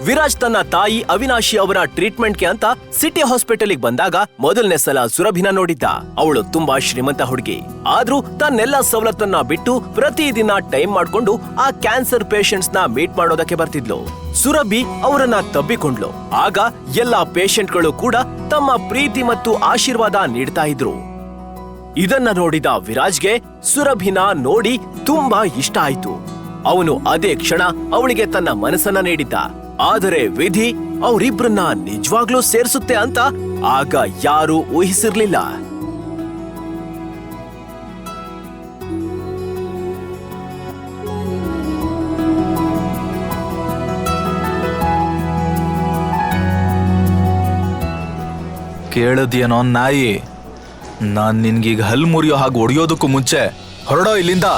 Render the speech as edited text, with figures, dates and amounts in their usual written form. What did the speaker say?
ವಿರಾಜ್ ತನ್ನ ತಾಯಿ ಅವಿನಾಶಿ ಅವರ ಟ್ರೀಟ್ಮೆಂಟ್ಗೆ ಅಂತ ಸಿಟಿ ಹಾಸ್ಪಿಟಲ್ ಬಂದಾಗ ಮೊದಲನೇ ಸಲ ಸುರಭಿನ ನೋಡಿದ್ದ. ಅವಳು ತುಂಬಾ ಶ್ರೀಮಂತ ಹುಡುಗಿ. ಆದ್ರೂ ತನ್ನೆಲ್ಲ ಸವಲತ್ತನ್ನ ಬಿಟ್ಟು ಪ್ರತಿದಿನ ಟೈಮ್ ಮಾಡ್ಕೊಂಡು ಆ ಕ್ಯಾನ್ಸರ್ ಪೇಷಂಟ್ಸ್ ನ ಮೀಟ್ ಮಾಡೋದಕ್ಕೆ ಬರ್ತಿದ್ಲು. ಸುರಭಿ ಅವರನ್ನ ತಬ್ಬಿಕೊಂಡ್ಲು. ಆಗ ಎಲ್ಲಾ ಪೇಷಂಟ್ಗಳು ಕೂಡ ತಮ್ಮ ಪ್ರೀತಿ ಮತ್ತು ಆಶೀರ್ವಾದ ನೀಡ್ತಾ ಇದ್ರು. ಇದನ್ನ ನೋಡಿದ ವಿರಾಜ್ಗೆ ಸುರಭಿನ ನೋಡಿ ತುಂಬಾ ಇಷ್ಟ ಆಯ್ತು. ಅವನು ಅದೇ ಕ್ಷಣ ಅವಳಿಗೆ ತನ್ನ ಮನಸ್ಸನ್ನ ನೀಡಿದ್ದ. ಆದರೆ ವಿಧಿ ಅವರಿಬ್ರನ್ನ ನಿಜವಾಗ್ಲೂ ಸೇರಿಸುತ್ತೆ ಅಂತ ಆಗ ಯಾರೂ ಊಹಿಸಿರ್ಲಿಲ್ಲ. ಕೇಳದ್ಯೇನೋ ನಾಯಿ, ನಾನ್ ನಿನ್ಗೀಗ ಹಲ್ ಮುರಿಯೋ ಹಾಗೆ ಹೊಡೆಯೋದಕ್ಕೂ ಮುಂಚೆ ಹೊರಡೋ ಇಲ್ಲಿಂದ.